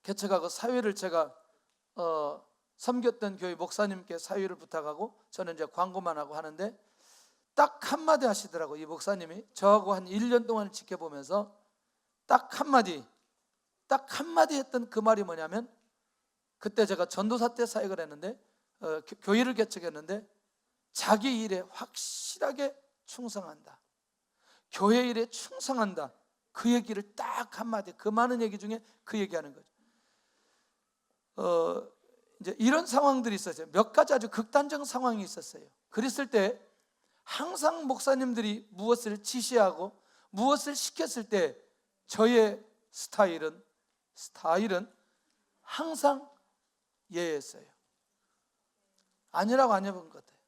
개척하고 사회를 제가 섬겼던 교회 목사님께 사회를 부탁하고 저는 이제 광고만 하고 하는데, 딱 한마디 하시더라고. 이 목사님이 저하고 한 1년 동안 지켜보면서 딱 한마디 했던 그 말이 뭐냐면, 그때 제가 전도사 때 사역을 했는데 교회를 개척했는데, 자기 일에 확실하게 충성한다, 교회 일에 충성한다, 그 얘기를 딱 한마디, 그 많은 얘기 중에 그 얘기하는 거죠. 이제 이런 상황들이 있었어요. 몇 가지 아주 극단적 상황이 있었어요. 그랬을 때 항상 목사님들이 무엇을 지시하고 무엇을 시켰을 때 저의 스타일은 항상 예했어요. 아니라고 안 해본 것 같아요.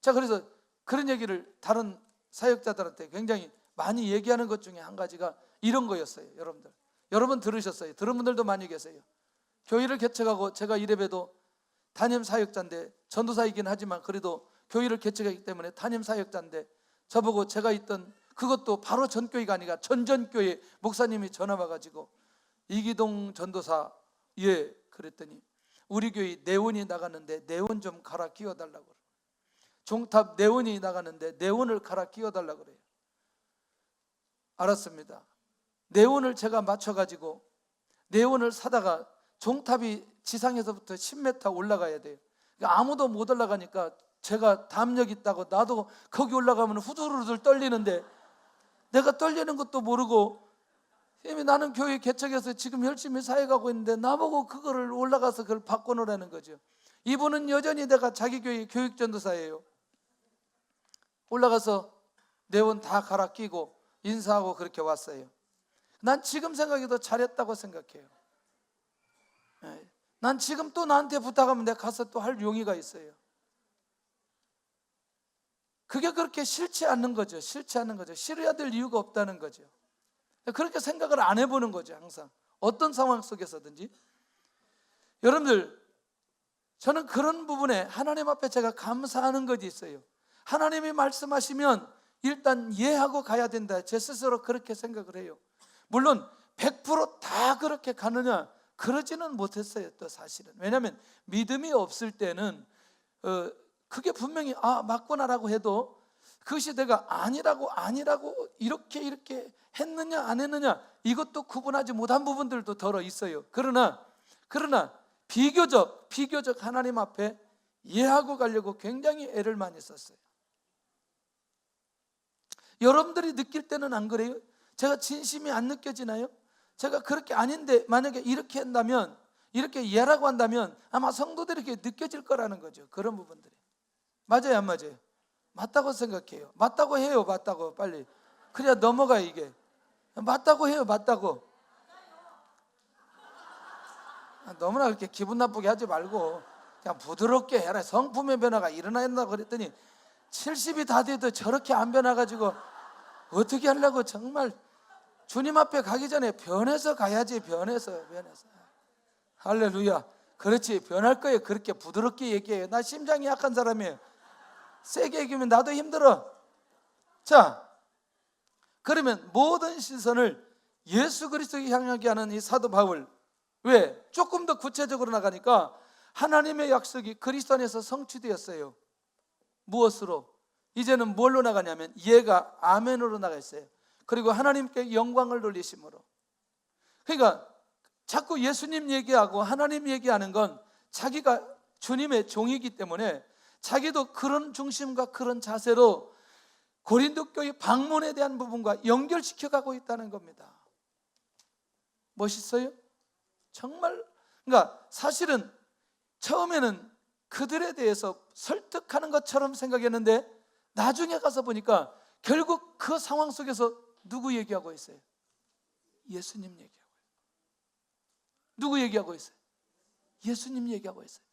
자, 그래서 그런 얘기를 다른 사역자들한테 굉장히 많이 얘기하는 것 중에 한 가지가 이런 거였어요. 여러분 들으셨어요? 들은 분들도 많이 계세요. 교회를 개척하고 제가 이래봬도 단임 사역자인데, 전도사이긴 하지만 그래도 교회를 개척했기 때문에 단임 사역자인데, 저보고 제가 있던 그것도 바로 전교회가 아니라 전전교회 목사님이 전화 와가지고 이기동 전도사, 예, 그랬더니 우리 교회 네온이 나갔는데 네온 좀 갈아 끼워달라고 그래요. 종탑 네온이 나갔는데 네온을 갈아 끼워달라고 그래요. 알았습니다. 네온을 제가 맞춰가지고 네온을 사다가 종탑이 지상에서부터 10m 올라가야 돼요. 그러니까 아무도 못 올라가니까 제가 담력 있다고 나도 거기 올라가면 후들후들 떨리는데, 내가 떨리는 것도 모르고 이미 나는 교회 개척해서 지금 열심히 사역하고 있는데 나보고 그거를 올라가서 그걸 바꿔놓으라는 거죠. 이분은 여전히 내가 자기 교회 교육전도사예요. 올라가서 네온 다 갈아 끼고 인사하고 그렇게 왔어요. 난 지금 생각해도 잘했다고 생각해요. 난 지금 또 나한테 부탁하면 내가 가서 또 할 용의가 있어요. 그게 그렇게 싫지 않는 거죠. 싫어야 될 이유가 없다는 거죠. 그렇게 생각을 안 해보는 거죠. 항상 어떤 상황 속에서든지. 여러분들, 저는 그런 부분에 하나님 앞에 제가 감사하는 것이 있어요. 하나님이 말씀하시면 일단 이해하고 가야 된다. 제 스스로 그렇게 생각을 해요. 물론 100% 그렇게 가느냐, 그러지는 못했어요. 또 사실은. 왜냐하면 믿음이 없을 때는 그게 분명히 맞구나라고 해도 그것이 내가 아니라고 이렇게 했느냐 안 했느냐, 이것도 구분하지 못한 부분들도 덜어 있어요. 그러나 비교적 하나님 앞에 이해하고 가려고 굉장히 애를 많이 썼어요. 여러분들이 느낄 때는 안 그래요? 제가 진심이 안 느껴지나요? 제가 그렇게 아닌데 만약에 이렇게 한다면, 이렇게 이해라고 한다면 아마 성도들에게 느껴질 거라는 거죠. 그런 부분들이. 맞아요, 안 맞아요? 맞다고 생각해요. 맞다고 해요. 맞다고 빨리. 그래야 넘어가요. 이게 맞다고 해요. 맞다고. 너무나 그렇게 기분 나쁘게 하지 말고 그냥 부드럽게 해라. 성품의 변화가 일어난다고 그랬더니 70이 다 돼도 저렇게 안 변화가지고 어떻게 하려고. 정말 주님 앞에 가기 전에 변해서 가야지. 변해서. 할렐루야. 그렇지, 변할 거예요. 그렇게 부드럽게 얘기해요. 나 심장이 약한 사람이에요. 세게 얘기하면 나도 힘들어. 자, 그러면 모든 시선을 예수 그리스도에 향하게 하는 이 사도 바울, 왜? 조금 더 구체적으로 나가니까 하나님의 약속이 그리스도 안에서 성취되었어요. 무엇으로? 이제는 뭘로 나가냐면 얘가 아멘으로 나가 있어요. 그리고 하나님께 영광을 돌리심으로. 그러니까 자꾸 예수님 얘기하고 하나님 얘기하는 건 자기가 주님의 종이기 때문에 자기도 그런 중심과 그런 자세로 고린도 교회 방문에 대한 부분과 연결시켜 가고 있다는 겁니다. 멋있어요? 정말. 그러니까 사실은 처음에는 그들에 대해서 설득하는 것처럼 생각했는데 나중에 가서 보니까 결국 그 상황 속에서 누구 얘기하고 있어요? 예수님 얘기하고 있어요. 누구 얘기하고 있어요? 예수님 얘기하고 있어요.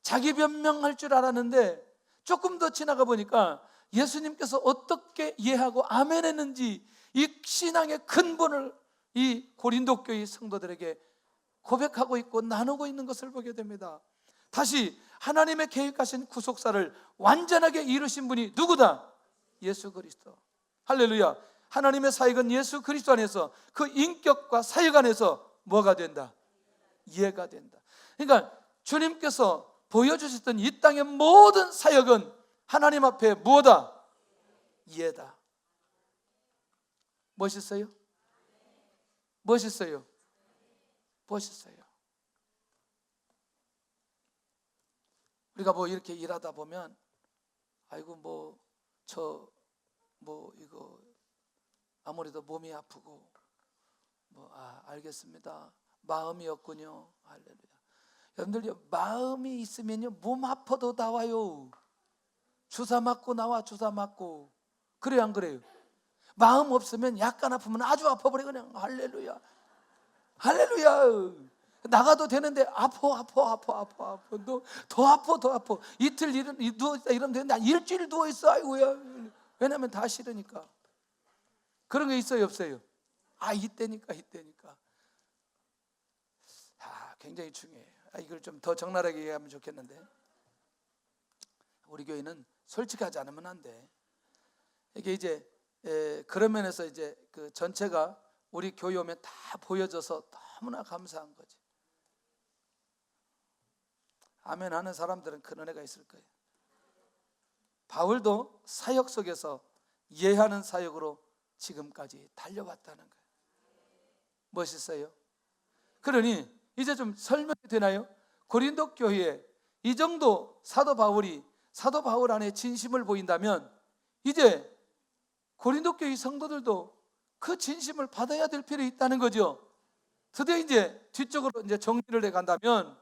자기 변명할 줄 알았는데 조금 더 지나가 보니까 예수님께서 어떻게 이해하고 아멘 했는지 이 신앙의 근본을 이 고린도 교회 성도들에게 고백하고 있고 나누고 있는 것을 보게 됩니다. 다시 하나님의 계획하신 구속사를 완전하게 이루신 분이 누구다? 예수 그리스도. 할렐루야. 하나님의 사역은 예수 그리스도 안에서, 그 인격과 사역 안에서 뭐가 된다? 이해가 된다. 그러니까 주님께서 보여주셨던 이 땅의 모든 사역은 하나님 앞에 뭐다? 이해다. 멋있어요? 멋있어요? 멋있어요. 우리가 뭐 이렇게 일하다 보면 아이고 이거 아무래도 몸이 아프고 알겠습니다. 마음이었군요. 할렐루야. 여러분들, 마음이 있으면요 몸 아파도 나와요. 주사 맞고 나와. 주사 맞고. 그래요, 안 그래요? 마음 없으면 약간 아프면 아주 아파버려 그냥. 할렐루야. 할렐루야. 나가도 되는데 아파. 더 아파. 이틀 누워있다 이러면 되는데 일주일 누워있어. 아이고야. 왜냐면 다 싫으니까. 그런 거 있어요, 없어요? 이때니까. 굉장히 중요해요. 이걸 좀 더 적나라하게 얘기하면 좋겠는데, 우리 교회는 솔직하지 않으면 안 돼. 이게 이제 그런 면에서 이제 그 전체가 우리 교회 오면 다 보여져서 너무나 감사한 거지. 아멘 하는 사람들은 큰 은혜가 있을 거예요. 바울도 사역 속에서 예하는 사역으로 지금까지 달려왔다는 거예요. 멋있어요. 그러니 이제 좀 설명이 되나요? 고린도 교회에 이 정도 사도 바울 안에 진심을 보인다면 이제 고린도 교회 성도들도 그 진심을 받아야 될 필요가 있다는 거죠. 드디어 이제 뒤쪽으로 이제 정리를 해 간다면,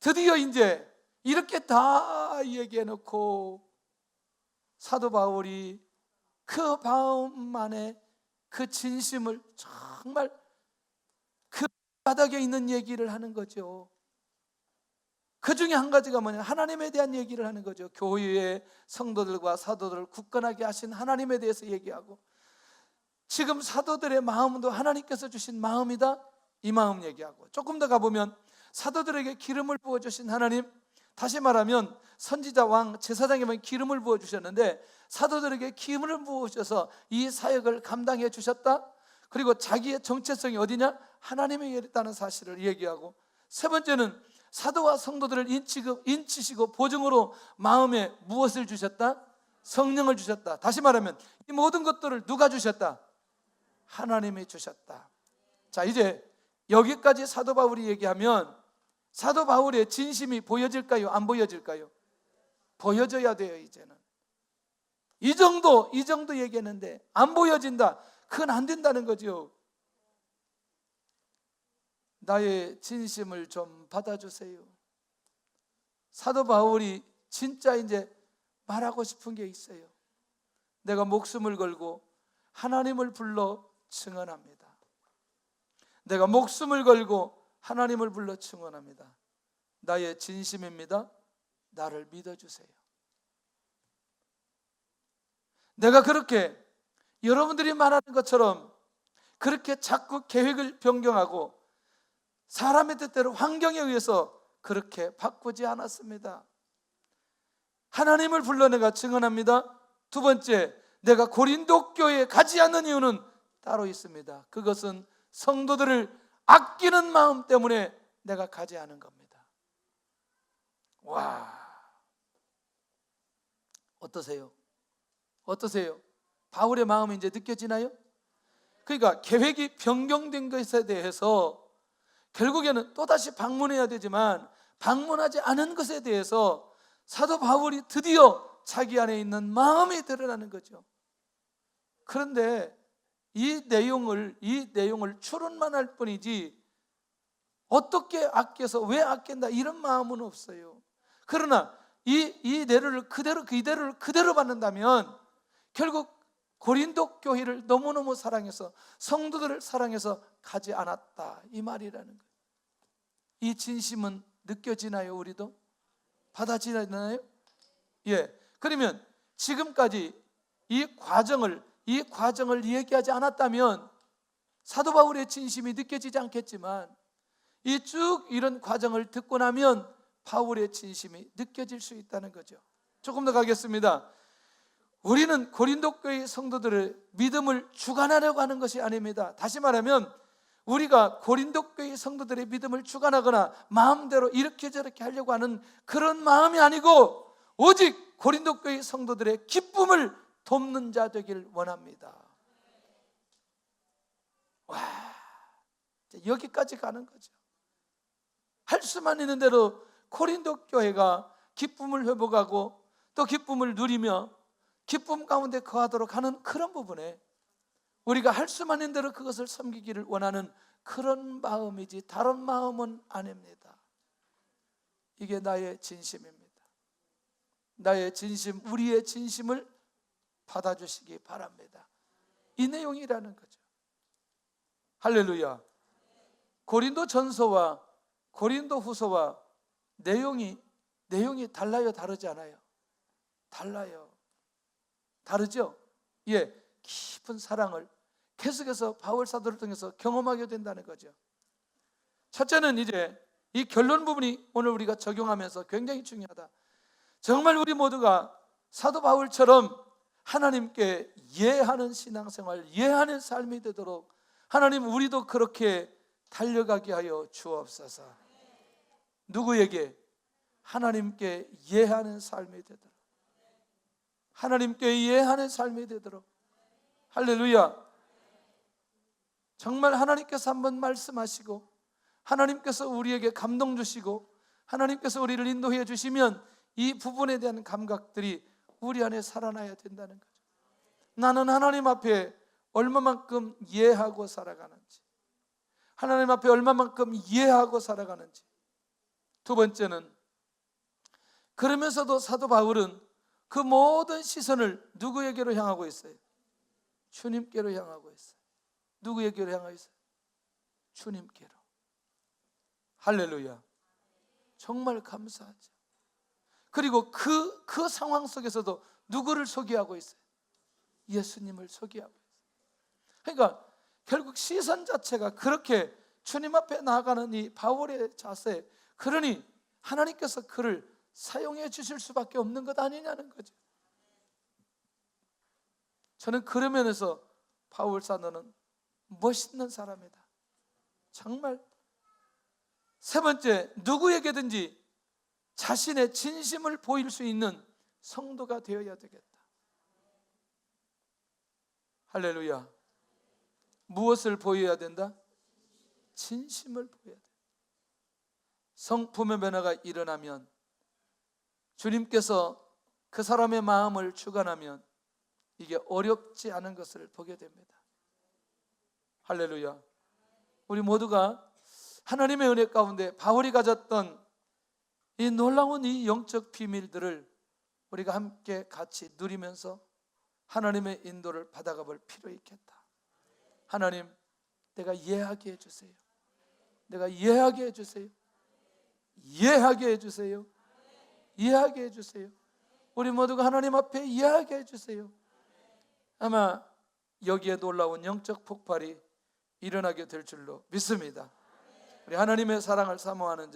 드디어 이제 이렇게 다 얘기해 놓고 사도 바울이 그 마음 안에 그 진심을 정말 그 바닥에 있는 얘기를 하는 거죠. 그 중에 한 가지가 뭐냐, 하나님에 대한 얘기를 하는 거죠. 교회의 성도들과 사도들을 굳건하게 하신 하나님에 대해서 얘기하고, 지금 사도들의 마음도 하나님께서 주신 마음이다, 이 마음 얘기하고, 조금 더 가보면 사도들에게 기름을 부어주신 하나님, 다시 말하면 선지자, 왕, 제사장에만 기름을 부어주셨는데 사도들에게 기름을 부어주셔서 이 사역을 감당해 주셨다. 그리고 자기의 정체성이 어디냐? 하나님에게 있다는 사실을 얘기하고, 세 번째는 사도와 성도들을 인치시고 보증으로 마음에 무엇을 주셨다? 성령을 주셨다. 다시 말하면 이 모든 것들을 누가 주셨다? 하나님이 주셨다. 자, 이제 여기까지 사도 바울이 얘기하면 사도 바울의 진심이 보여질까요? 안 보여질까요? 보여져야 돼요. 이제는 이 정도 얘기했는데 안 보여진다, 그건 안 된다는 거죠. 나의 진심을 좀 받아주세요. 사도 바울이 진짜 이제 말하고 싶은 게 있어요. 내가 목숨을 걸고 하나님을 불러 증언합니다. 내가 목숨을 걸고 하나님을 불러 증언합니다. 나의 진심입니다. 나를 믿어주세요. 내가 그렇게 여러분들이 말하는 것처럼 그렇게 자꾸 계획을 변경하고 사람의 뜻대로 환경에 의해서 그렇게 바꾸지 않았습니다. 하나님을 불러 내가 증언합니다. 두 번째, 내가 고린도 교회에 가지 않는 이유는 따로 있습니다. 그것은 성도들을 아끼는 마음 때문에 내가 가지 않은 겁니다. 와, 어떠세요? 바울의 마음이 이제 느껴지나요? 그러니까 계획이 변경된 것에 대해서 결국에는 또다시 방문해야 되지만 방문하지 않은 것에 대해서 사도 바울이 드디어 자기 안에 있는 마음이 드러나는 거죠. 그런데 이 내용을 추론만 할 뿐이지 어떻게 아껴서 왜 아낀다 이런 마음은 없어요. 그러나 이 내류를 그대로 받는다면 결국 고린도 교회를 너무너무 사랑해서 성도들을 사랑해서 가지 않았다, 이 말이라는 거예요. 이 진심은 느껴지나요? 우리도 받아지나요? 예. 그러면 지금까지 이 과정을 얘기하지 않았다면 사도 바울의 진심이 느껴지지 않겠지만 이 쭉 이런 과정을 듣고 나면 바울의 진심이 느껴질 수 있다는 거죠. 조금 더 가겠습니다. 우리는 고린도 교회 성도들의 믿음을 주관하려고 하는 것이 아닙니다. 다시 말하면 우리가 고린도 교회 성도들의 믿음을 주관하거나 마음대로 이렇게 저렇게 하려고 하는 그런 마음이 아니고 오직 고린도 교회 성도들의 기쁨을 돕는 자 되길 원합니다. 와, 여기까지 가는 거죠. 할 수만 있는 대로 고린도 교회가 기쁨을 회복하고 또 기쁨을 누리며 기쁨 가운데 거하도록 하는 그런 부분에 우리가 할 수만 있는 대로 그것을 섬기기를 원하는 그런 마음이지 다른 마음은 아닙니다. 이게 나의 진심입니다. 나의 진심, 우리의 진심을 받아주시기 바랍니다. 이 내용이라는 거죠. 할렐루야. 고린도 전서와 고린도 후서와 내용이 달라요, 다르지 않아요? 달라요. 다르죠? 예, 깊은 사랑을 계속해서 바울 사도를 통해서 경험하게 된다는 거죠. 첫째는 이제 이 결론 부분이 오늘 우리가 적용하면서 굉장히 중요하다. 정말 우리 모두가 사도 바울처럼 하나님께 예하는 신앙생활, 예하는 삶이 되도록 하나님, 우리도 그렇게 달려가게 하여 주옵소서. 누구에게? 하나님께 예하는 삶이 되도록, 하나님께 예하는 삶이 되도록. 할렐루야. 정말 하나님께서 한번 말씀하시고 하나님께서 우리에게 감동 주시고 하나님께서 우리를 인도해 주시면 이 부분에 대한 감각들이 우리 안에 살아나야 된다는 거죠. 나는 하나님 앞에 얼마만큼 예하고 살아가는지, 하나님 앞에 얼마만큼 이해하고 살아가는지. 두 번째는, 그러면서도 사도 바울은 그 모든 시선을 누구에게로 향하고 있어요? 주님께로 향하고 있어요. 누구에게로 향하고 있어요? 주님께로. 할렐루야. 정말 감사하죠. 그리고 그 상황 속에서도 누구를 소개하고 있어요? 예수님을 소개하고 있어요. 그러니까 결국 시선 자체가 그렇게 주님 앞에 나아가는 이 바울의 자세, 그러니 하나님께서 그를 사용해 주실 수밖에 없는 것 아니냐는 거죠. 저는 그런 면에서 바울 사도는 멋있는 사람이다. 정말. 세 번째, 누구에게든지 자신의 진심을 보일 수 있는 성도가 되어야 되겠다. 할렐루야. 무엇을 보여야 된다? 진심을 보여야 된다. 성품의 변화가 일어나면, 주님께서 그 사람의 마음을 주관하면 이게 어렵지 않은 것을 보게 됩니다. 할렐루야. 우리 모두가 하나님의 은혜 가운데 바울이 가졌던 이 놀라운 이 영적 비밀들을 우리가 함께 같이 누리면서 하나님의 인도를 받아가 볼 필요 있겠다. 하나님, 내가 이해하게 해주세요. 내가 이해하게 해주세요. 이해하게 해주세요. 이해하게 해주세요. 우리 모두가 하나님 앞에 이해하게 해주세요. 아마 여기에 놀라운 영적 폭발이 일어나게 될 줄로 믿습니다. 우리 하나님의 사랑을 사모하는 자,